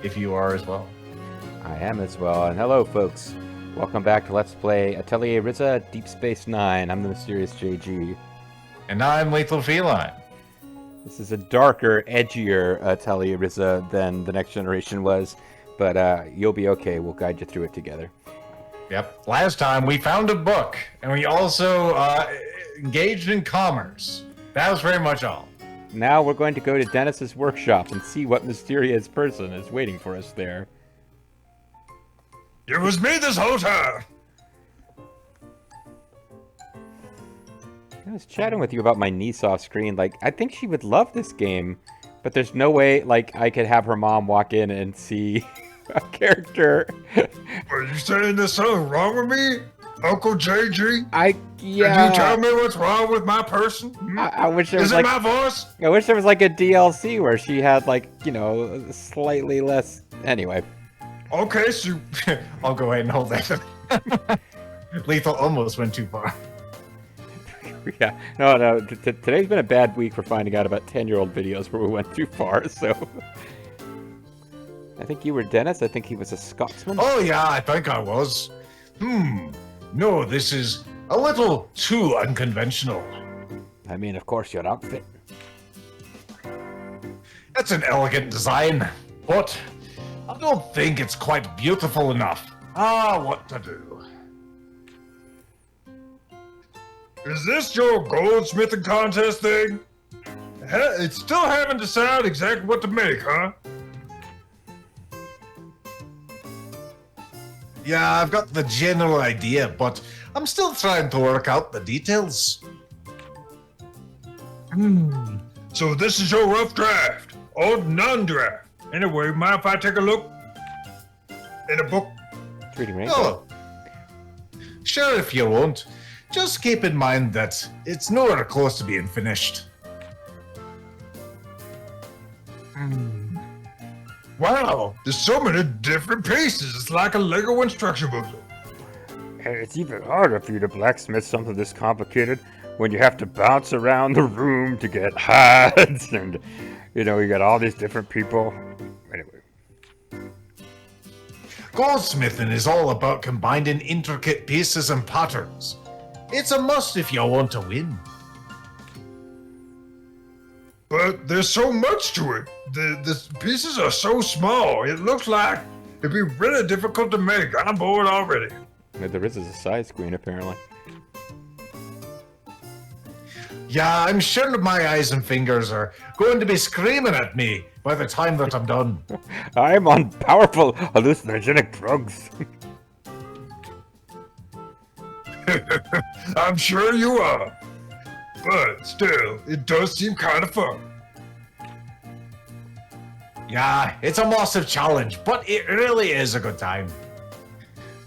if you are as well. I am as well, and hello folks. Welcome back to Let's Play Atelier Ryza Deep Space Nine. I'm the Mysterious JG. And I'm Lethal Feline. This is a darker, edgier Atelier Ryza than the Next Generation was, but you'll be okay. We'll guide you through it together. Yep. Last time we found a book, and we also engaged in commerce. That was very much all. Now we're going to go to Dennis's workshop and see what mysterious person is waiting for us there. It was me this whole time! I was chatting with you about my niece off screen. Like, I think she would love this game, but there's no way, like, I could have her mom walk in and see a character. Are you saying there's something wrong with me, Uncle JG? Yeah. Can you tell me what's wrong with my person? I wish there was Is it like my voice? I wish there was like a DLC where she had like, you know, slightly less. Anyway. Okay, so I'll go ahead and hold that. Lethal almost went too far. Yeah. No. Today's been a bad week for finding out about 10-year-old videos where we went too far. So. I think you were Dennis. I think he was a Scotsman. Oh yeah, I think I was. No, this is a little too unconventional. I mean, of course, your outfit. That's an elegant design, but I don't think it's quite beautiful enough. What to do? is this your goldsmithing contest thing? It's still haven't decided exactly what to make, huh? Yeah, I've got the general idea, but I'm still trying to work out the details. So this is your rough draft, or non-draft. Anyway, mind if I take a look in the book? It's reading right. Oh, sure if you won't. Just keep in mind that it's nowhere close to being finished. Wow, there's so many different pieces. It's like a Lego instruction booklet. And it's even harder for you to blacksmith something this complicated when you have to bounce around the room to get hats and, you know, you got all these different people. Anyway. Goldsmithing is all about combining intricate pieces and patterns. It's a must if you want to win. But there's so much to it. The pieces are so small. It looks like it'd be really difficult to make. I'm bored already. There is a side screen apparently. Yeah, I'm sure my eyes and fingers are going to be screaming at me by the time that I'm done. I'm on powerful hallucinogenic drugs. I'm sure you are. But still, it does seem kind of fun. Yeah, it's a massive challenge, but it really is a good time.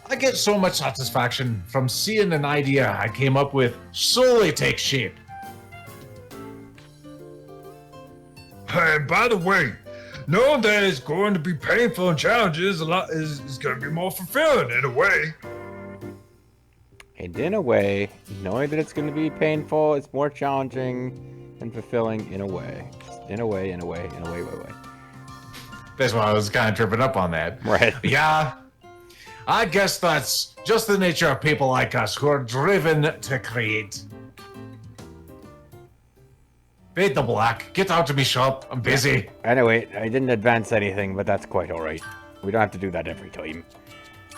I get so much satisfaction from seeing an idea I came up with slowly take shape. And by the way, knowing that it's going to be painful and challenges a lot is going to be more fulfilling in a way. And in a way, knowing that it's going to be painful, it's more challenging and fulfilling in a way. In a way. That's why I was kind of tripping up on that. Right. Yeah, I guess that's just the nature of people like us who are driven to create. Fade the black. Get out to me shop. I'm busy. Anyway, I didn't advance anything, but that's quite alright. We don't have to do that every time.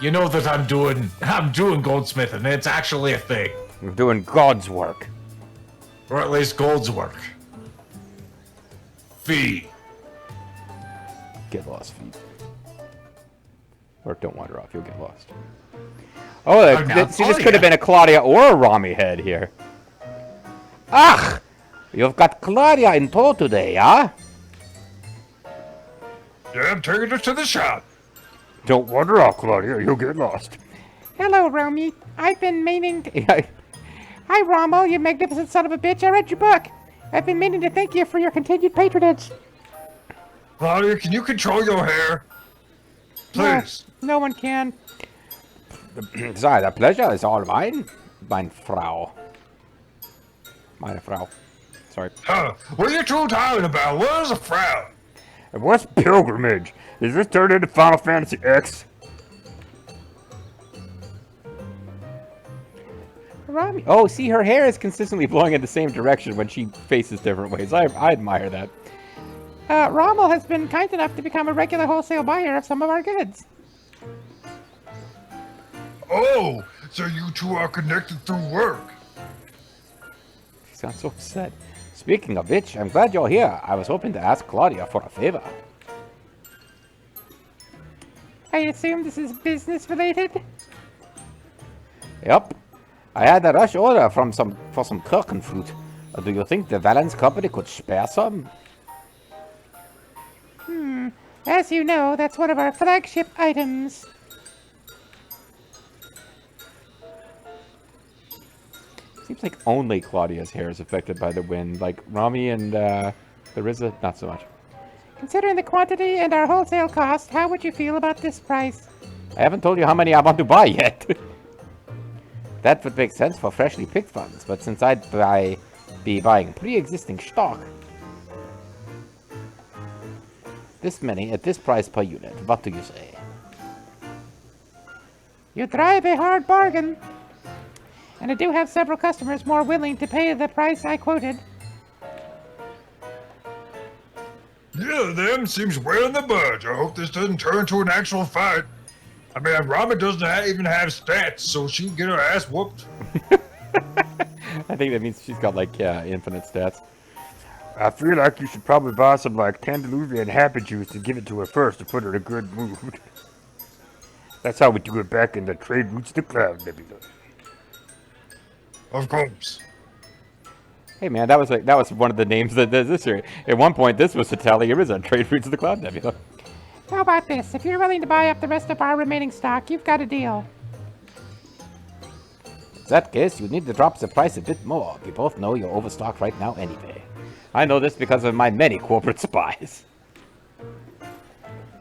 You know that I'm doing goldsmithing, and it's actually a thing. We're doing God's work. Or at least gold's work. Fee. Get lost, feet. Or don't wander off, you'll get lost. Oh, see, this could have been a Claudia or a Rami head here. Ah! You've got Claudia in tow today, huh? Yeah, I'm taking her to the shop. Don't wander off, Claudia, you'll get lost. Hello, Romy. I've been meaning to... Hi, Romo, you magnificent son of a bitch. I read your book. I've been meaning to thank you for your continued patronage. Claudia, can you control your hair? Please. No one can. Sorry, the pleasure is all mine, mein Frau. Meine Frau. Sorry. Huh, what are you two talking about? What is a frown? And what's pilgrimage? Is this turned into Final Fantasy X? Rami. Oh, see, her hair is consistently blowing in the same direction when she faces different ways. I admire that. Rommel has been kind enough to become a regular wholesale buyer of some of our goods. Oh, so you two are connected through work. She sounds so upset. Speaking of which, I'm glad you're here. I was hoping to ask Claudia for a favor. I assume this is business related? Yep. I had a rush order for some Kirken fruit. Do you think the Valens company could spare some? As you know, that's one of our flagship items. Seems like only Claudia's hair is affected by the wind. Like Rami and the Ryza, not so much. Considering the quantity and our wholesale cost, how would you feel about this price? I haven't told you how many I want to buy yet. That would make sense for freshly picked ones, but since I'd be buying pre-existing stock, this many at this price per unit, what do you say? You drive a hard bargain. And I do have several customers more willing to pay the price I quoted. Yeah, them seems well in the budge. I hope this doesn't turn into an actual fight. I mean, Rama doesn't even have stats, so she can get her ass whooped. I think that means she's got like infinite stats. I feel like you should probably buy some like Tandaluvian happy juice and give it to her first to put her in a good mood. That's how we do it back in the Trade Routes to Cloud Nebula. Of course. Hey man, that was one of the names that this year. At one point, this was Atelier Ryza, Trade Routes of the Cloud Nebula. How about this? If you're willing to buy up the rest of our remaining stock, you've got a deal. In that case, you need to drop the price a bit more. We both know you're overstocked right now anyway. I know this because of my many corporate spies.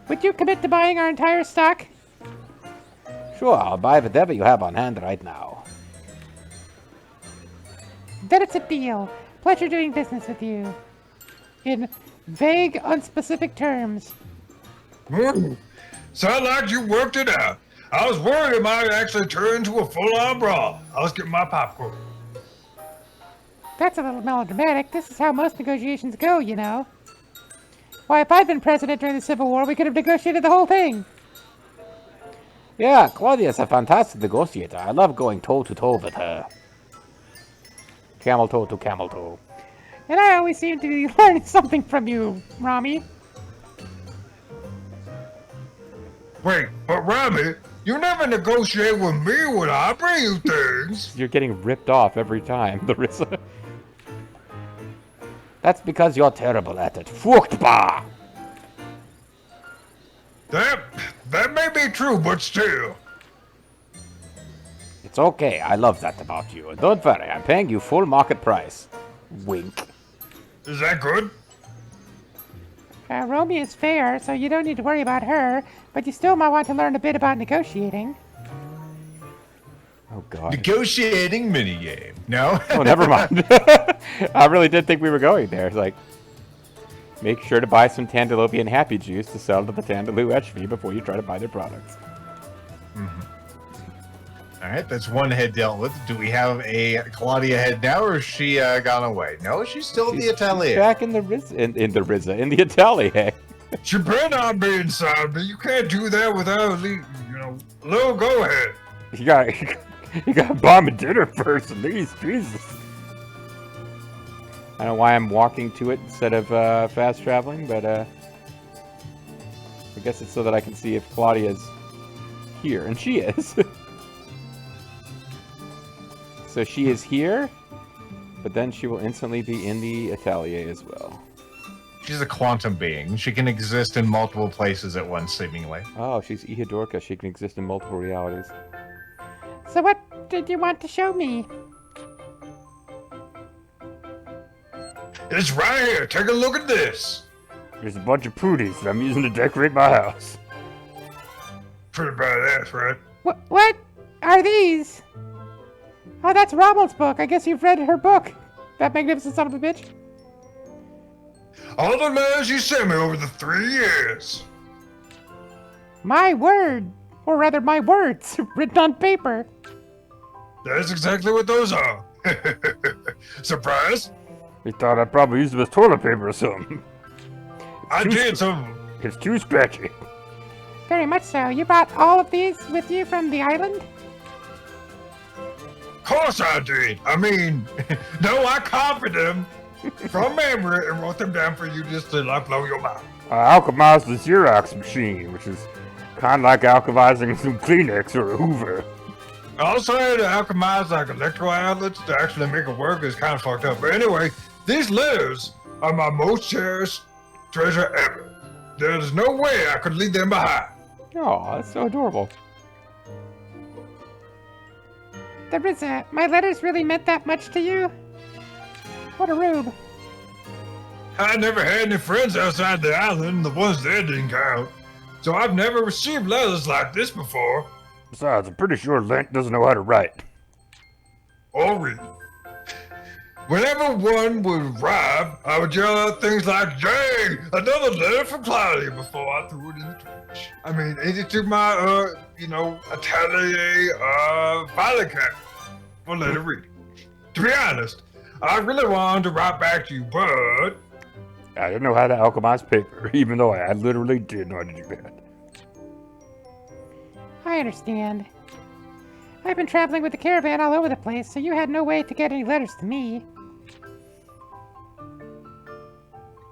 Would you commit to buying our entire stock? Sure, I'll buy whatever you have on hand right now. Then it's a deal. Pleasure doing business with you. In vague, unspecific terms. Sound like you worked it out. I was worried it might actually turn into a full-on brawl. I was getting my popcorn. That's a little melodramatic. This is how most negotiations go, you know. Why, if I'd been president during the Civil War, we could have negotiated the whole thing. Yeah, Claudia's a fantastic negotiator. I love going toe-to-toe with her. Camel toe to camel toe. And I always seem to be learning something from you, Rami. Wait, but Rami, you never negotiate with me when I bring you things. You're getting ripped off every time, the Ryza. That's because you're terrible at it. Furchtbar! That may be true, but still. It's okay, I love that about you. And don't worry, I'm paying you full market price. Wink. Is that good? Romy is fair, so you don't need to worry about her, but you still might want to learn a bit about negotiating. Oh, God. Negotiating minigame. No? Oh, never mind. I really did think we were going there. It's like, make sure to buy some Tandaluvian Happy Juice to sell to the Tandalu HV before you try to buy their products. Mm-hmm. All right, that's one head dealt with. Do we have a Claudia head now, or has she gone away? No, she's still in the Atelier. Back in the Ryza, in the Ryza, in the Atelier. She better not be inside me. You can't do that without, a little go ahead. You got to buy me dinner first, at least. Jesus. I don't know why I'm walking to it instead of fast traveling, but I guess it's so that I can see if Claudia's here, and she is. So she is here, but then she will instantly be in the Atelier as well. She's a quantum being. She can exist in multiple places at once, seemingly. Oh, she's Ihidorka. She can exist in multiple realities. So what did you want to show me? It's right here. Take a look at this. There's a bunch of pooties that I'm using to decorate my house. Pretty badass, right? What are these? Oh, that's Rommel's book. I guess you've read her book. That magnificent son of a bitch. All the letters you sent me over the 3 years. My word, or rather my words, written on paper. That's exactly what those are. Surprise? He thought I'd probably use them as toilet paper or something. I did some. It's too scratchy. Very much so. You brought all of these with you from the island? Of course I did. I mean, no, I copied them from memory and wrote them down for you just to like blow your mind. I alchemized the Xerox machine, which is kind of like alchemizing some Kleenex or a Hoover. I also had to alchemize like electro outlets to actually make it work. It's kind of fucked up. But anyway, these letters are my most cherished treasure ever. There's no way I could leave them behind. Oh, that's so adorable. The Ryza, my letters really meant that much to you? What a rube. I never had any friends outside the island. The ones there didn't count. So I've never received letters like this before. Besides, I'm pretty sure Lent doesn't know how to write. Or read. Whenever one would arrive, I would yell out things like, "Yay! Another letter from Claudia!" before I threw it in the trash. I mean, into my, atelier, filing cabinet for letter reading. To be honest, I really wanted to write back to you, but I didn't know how to alchemize paper, even though I literally did know how to do that. I understand. I've been traveling with the caravan all over the place, so you had no way to get any letters to me.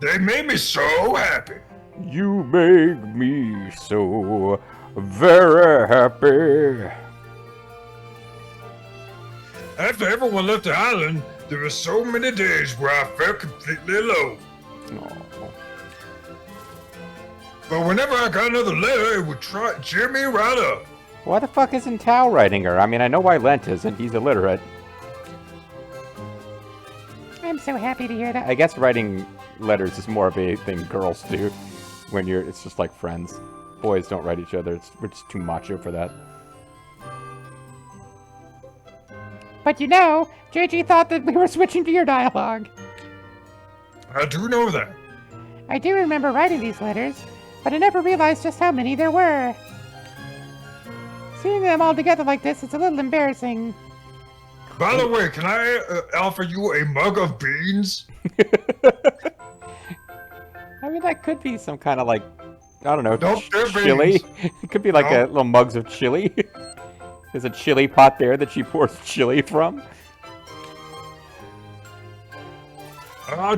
they made me so happy. You make me so very happy. After everyone left the island, there were so many days where I felt completely alone. Oh. But whenever I got another letter, it would cheer me right up. Why the fuck isn't Tao writing her? I mean, I know why Lent isn't. He's illiterate. I'm so happy to hear that. I guess writing letters is more of a thing girls do when it's just like friends. Boys don't write each other. We're just too macho for that. But you know, JG thought that we were switching to your dialogue. I do know that. I do remember writing these letters, but I never realized just how many there were. Seeing them all together like this is a little embarrassing. By the way, can I offer you a mug of beans? I mean, that could be some kind of like, I don't know, Nope, they're chili. beans. It could be like a little mugs of chili. There's a chili pot there that she pours chili from.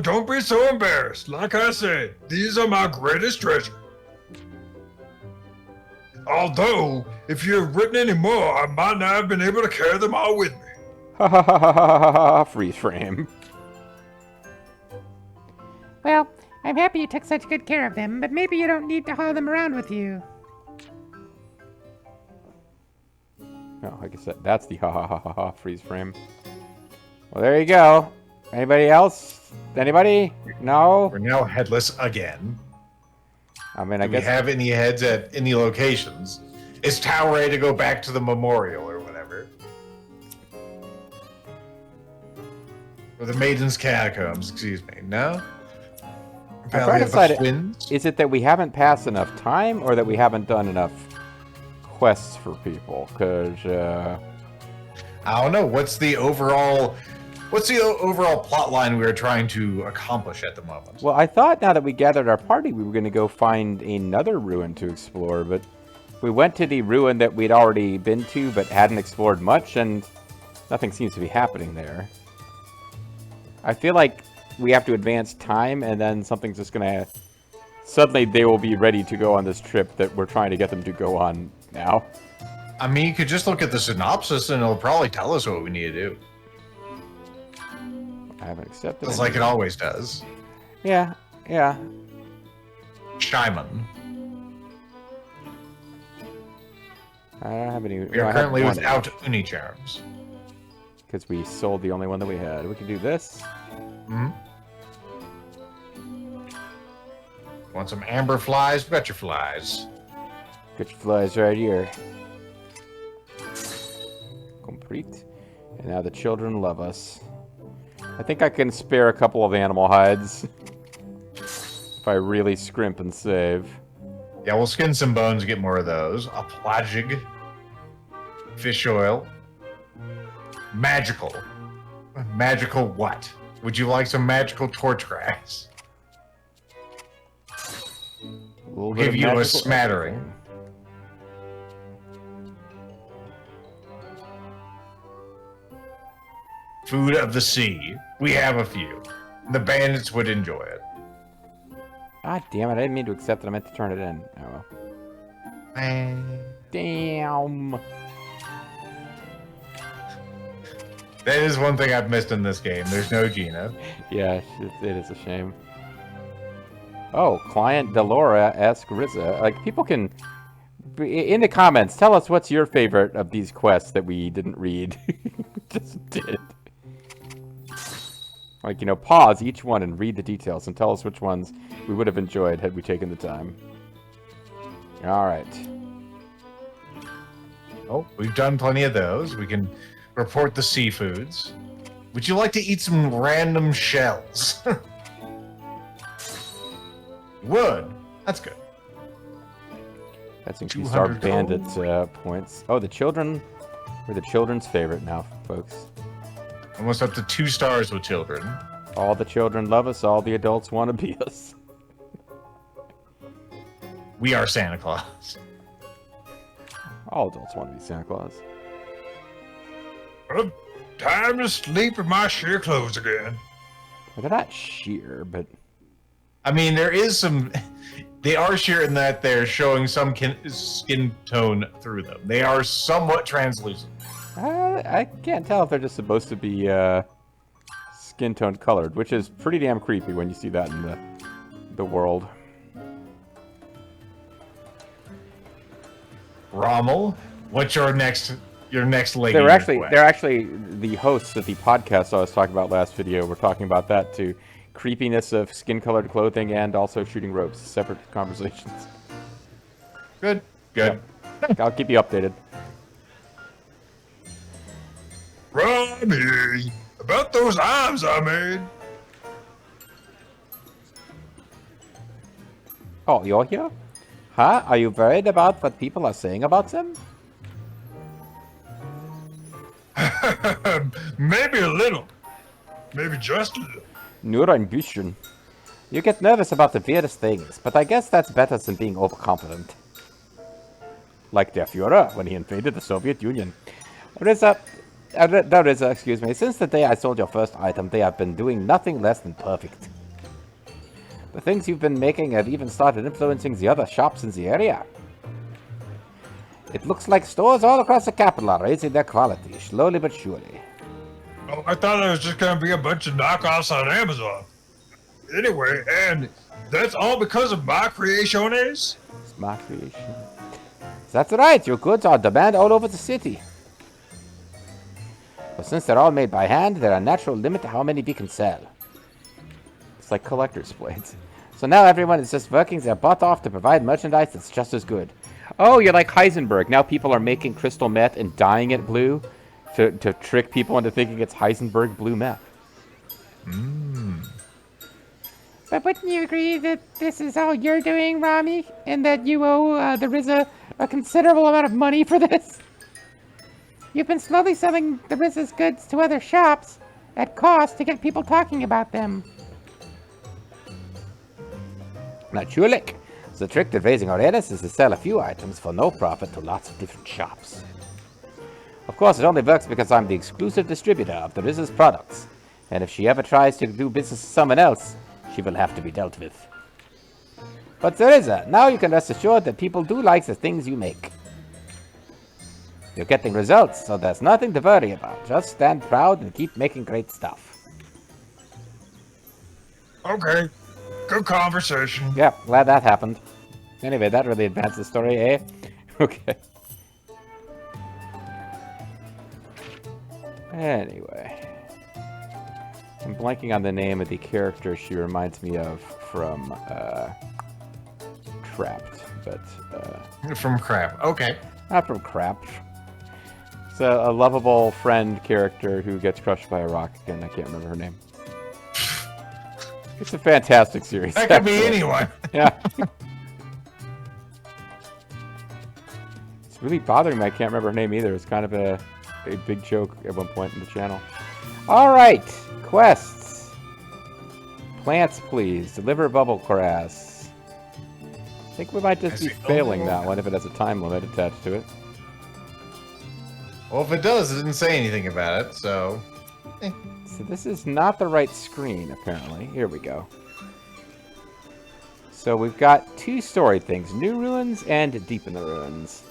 Don't be so embarrassed. Like I said, these are my greatest treasure. Although, if you had written any more, I might not have been able to carry them all with me. Ha ha ha ha ha ha! Freeze frame. Well, I'm happy you took such good care of them, but maybe you don't need to haul them around with you. Oh, I guess that's the ha ha ha ha ha freeze frame. Well, there you go. Anybody else? Anybody? No? We're now headless again. I mean, I Do we guess... have any heads at any locations? Is Tao ready to go back to the memorial or whatever? Or the Maiden's Catacombs, excuse me. No? I'm trying Valley to of decide, the Winds? is it that we haven't passed enough time, or that we haven't done enough quests for people? Because, I don't know. What's the overall plot line we were trying to accomplish at the moment? well, I thought now that we gathered our party, we were going to go find another ruin to explore, but we went to the ruin that we'd already been to, but hadn't explored much, and nothing seems to be happening there. I feel like we have to advance time, and then something's just going to... Suddenly, they will be ready to go on this trip that we're trying to get them to go on now. I mean, you could just look at the synopsis and it'll probably tell us what we need to do. I haven't accepted It's it. like it always does. Yeah, yeah. Shyman. I don't have any... We are currently without Uni Charms. Because we sold the only one that we had. We can do this. Hmm? Want some amber flies? Bet your flies. Get your flies right here. Complete. And now the children love us. I think I can spare a couple of animal hides. If I really scrimp and save. Yeah, we'll skin some bones to get more of those. A pelagic. Fish oil. Magical. Magical what? Would you like some magical torch grass? We'll give you a smattering. Everything. Food of the sea. We have a few. The bandits would enjoy it. Ah, damn it. I didn't mean to accept it. I meant to turn it in. Oh, well. Damn. That is one thing I've missed in this game. There's no Gina. Yeah, it is a shame. Oh, client Delora asks Ryza. Like, people can... In the comments, tell us what's your favorite of these quests that we didn't read. Just did. Like, you know, pause each one and read the details and tell us which ones we would have enjoyed had we taken the time. Alright. Oh, we've done plenty of those. We can report the seafoods. Would you like to eat some random shells? Would. That's good. That's increased our 200 bandit points. Oh, the children... We're the children's favorite now, folks. Almost up to 2 stars with children. All the children love us, all the adults want to be us. We are Santa Claus. All adults want to be Santa Claus. Well, time to sleep in my sheer clothes again. Well, they're not sheer, but... I mean, there is some... They are sheer in that they're showing some skin tone through them. They are somewhat translucent. I can't tell if they're just supposed to be skin tone colored, which is pretty damn creepy when you see that in the world. Rommel, what's your next lady? They're actually the hosts of the podcast I was talking about last video. We're talking about that too. Creepiness of skin-colored clothing and also shooting ropes. Separate conversations. Good. Good. Yep. I'll keep you updated. Robbie, about those arms I made. Oh, you're here? Huh? Are you worried about what people are saying about them? Maybe a little. Maybe just a little. Nur ein bisschen. You get nervous about the weirdest things, but I guess that's better than being overconfident. Like der Führer when he invaded the Soviet Union. Ryza, excuse me, since the day I sold your first item, they have been doing nothing less than perfect. The things you've been making have even started influencing the other shops in the area. It looks like stores all across the capital are raising their quality, slowly but surely. Oh, I thought it was just gonna be a bunch of knockoffs on Amazon. Anyway, and that's all because of my creaciones? It's my creation. That's right, your goods are in demand all over the city. But since they're all made by hand, there are a natural limit to how many we can sell. It's like collector's plates. So now everyone is just working their butt off to provide merchandise that's just as good. Oh, you're like Heisenberg. Now people are making crystal meth and dyeing it blue to trick people into thinking it's Heisenberg blue meth. But wouldn't you agree that this is all you're doing, Rami? And that you owe the Ryza a considerable amount of money for this? You've been slowly selling the Ryza's goods to other shops at cost to get people talking about them. Natürlich. The trick to raising awareness is to sell a few items for no profit to lots of different shops. Of course, it only works because I'm the exclusive distributor of the Ryza's products. And if she ever tries to do business with someone else, she will have to be dealt with. But Ryza, now you can rest assured that people do like the things you make. You're getting results, so there's nothing to worry about. Just stand proud and keep making great stuff. Okay, good conversation. Yeah, glad that happened. Anyway, that really advanced the story, eh? Okay. Anyway. I'm blanking on the name of the character she reminds me of from, Trapped, but, From crap. Okay. not from Crap. It's a lovable friend character who gets crushed by a rock. Again, I can't remember her name. It's a fantastic series. That could be actually. anyone. Yeah. It's really bothering me. I can't remember her name either. It's kind of a big joke at one point in the channel. All right. Quests. Plants, please. Deliver bubble grass. I think we might just be failing that one if it has a time limit attached to it. Well, if it does, it didn't say anything about it, so... So this is not the right screen, apparently. Here we go. So we've got 2 story things. New Ruins and Deep in the Ruins.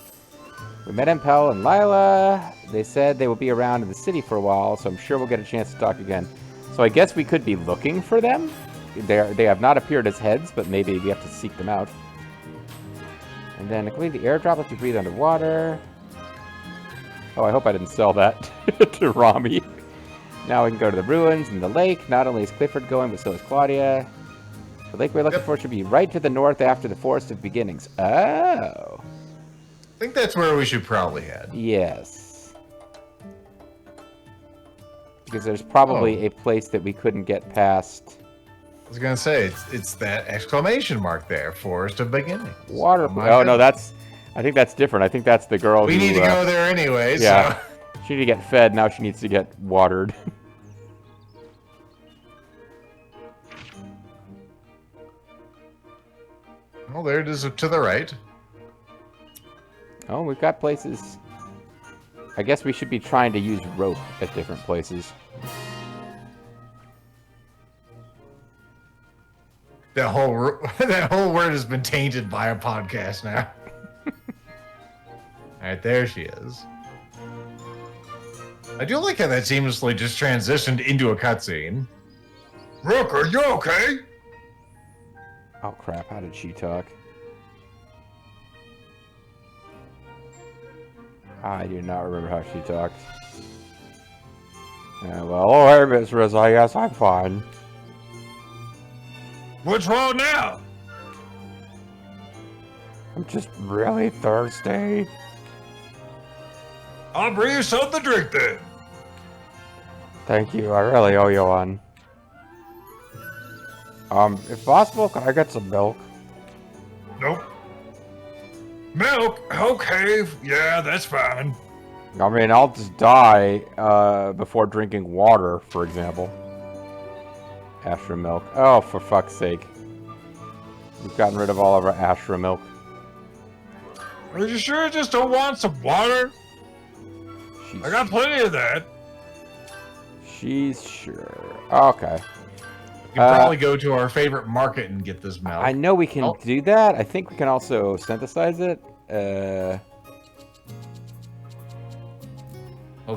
We met Impel and Lila. They said they will be around in the city for a while, so I'm sure we'll get a chance to talk again. So I guess we could be looking for them. They have not appeared as heads, but maybe we have to seek them out. And then complete the airdrop lets you breathe underwater. Oh, I hope I didn't sell that to Rami. Now we can go to the ruins and the lake. Not only is Clifford going, but so is Claudia. The lake we're looking for should be right to the north after the Forest of Beginnings. Oh. I think that's where we should probably head. Yes. Because there's probably a place that we couldn't get past. I was gonna say, it's that exclamation mark there, Forest of Beginnings. Water. Oh, no, that's... I think that's different. I think that's the girl We who... need to go there anyway, yeah. so... She needed to get fed, now she needs to get watered. Oh, there it is to the right. Oh, we've got places... I guess we should be trying to use rope at different places. That whole word has been tainted by a podcast now. Alright, there she is. I do like how that seamlessly just transitioned into a cutscene. Rook, are you okay? Oh crap, how did she talk? I do not remember how she talked. Well, oh hey, Miss Ryza, yes, I'm fine. What's wrong now? I'm just really thirsty. I'll bring you something to drink then. Thank you, I really owe you one. If possible, can I get some milk? Nope. Milk? Okay, yeah, that's fine. I mean, I'll just die before drinking water, for example. Ashra milk. Oh, for fuck's sake. We've gotten rid of all of our Ashra milk. Are you sure you just don't want some water? I got plenty of that. She's sure. Okay. We can probably go to our favorite market and get this milk. I know we can do that. I think we can also synthesize it. Well,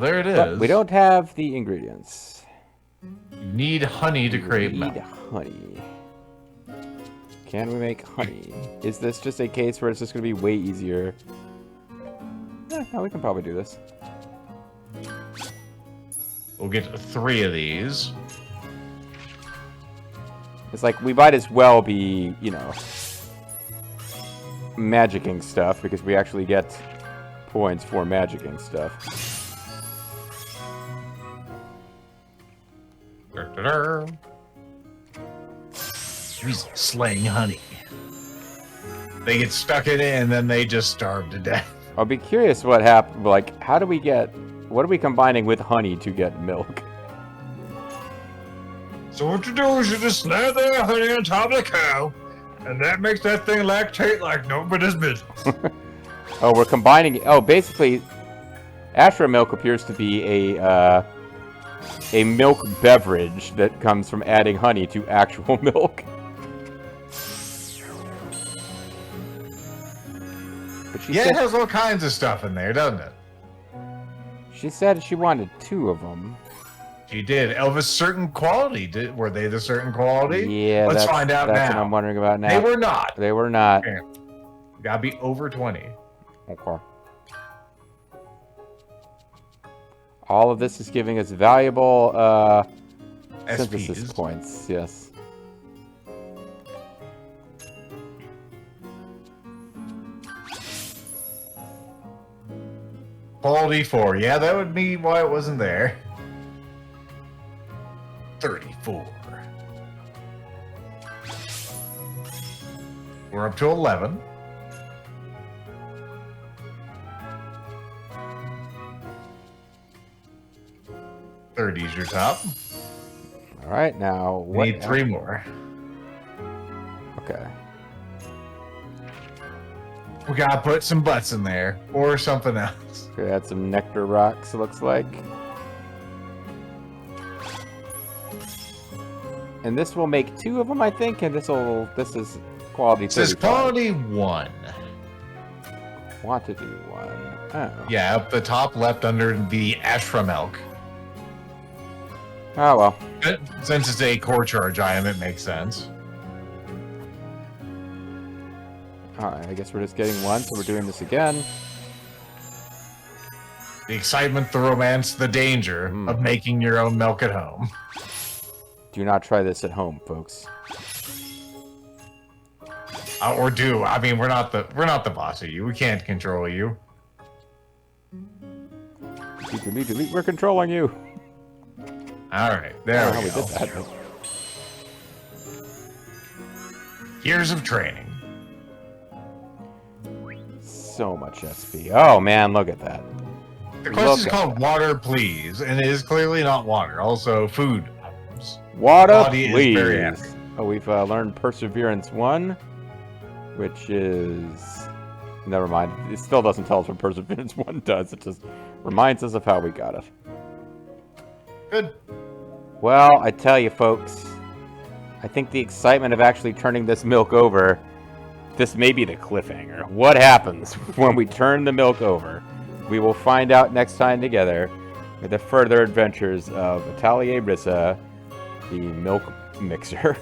there it is. But we don't have the ingredients. You need honey to create milk. We need honey. Can we make honey? Is this just a case where it's just going to be way easier? No, we can probably do this. We'll get 3 of these. It's like, we might as well be, you know, magicking stuff, because we actually get points for magicking stuff. He's slaying honey. They get stuck in it, and then they just starve to death. I'll be curious what happened, like, how do we get, what are we combining with honey to get milk? So what you do is you just slap that honey on top of the cow, and that makes that thing lactate like nobody's business. Oh, we're combining, oh, basically, Ashra milk appears to be a milk beverage that comes from adding honey to actual milk. But she said, It has all kinds of stuff in there, doesn't it? she said she wanted 2 of them. She did. Of a certain quality. Were they the certain quality? Yeah, Let's find out that's now. what I'm wondering about now. They were not. They were not. Okay. Gotta be over 20. Okay. All of this is giving us valuable synthesis SPs. points. Yes. Quality 4. Yeah, that would be why it wasn't there. 34. We're up to 11. $30's your top. All right, now We what? need 3 more. Okay. We gotta put some butts in there or something else. We add some nectar rocks. It looks like. And this will make 2 of them, I think. And this is quality. It says 35. quality 1. Quantity 1. Oh. Yeah, up the top left under the ashram elk. Oh well. But since it's a core charge item, it makes sense. Alright, I guess we're just getting 1, so we're doing this again. The excitement, the romance, the danger of making your own milk at home. Do not try this at home, folks. Or do. I mean, we're not the boss of you. We can't control you. Delete, we're controlling you. All right, there we We go. did that. Years of training. So much SP. Oh man, look at that. The quest is called Water Please, and it is clearly not water. Also, food items. Water, Body is very please. active. Oh, we've learned Perseverance 1, which is... Never mind. It still doesn't tell us what Perseverance 1 does. It just reminds us of how we got it. Good. Well, I tell you, folks, I think the excitement of actually turning this milk over, this may be the cliffhanger. What happens when we turn the milk over? We will find out next time together with the further adventures of Atelier Ryza, the milk mixer.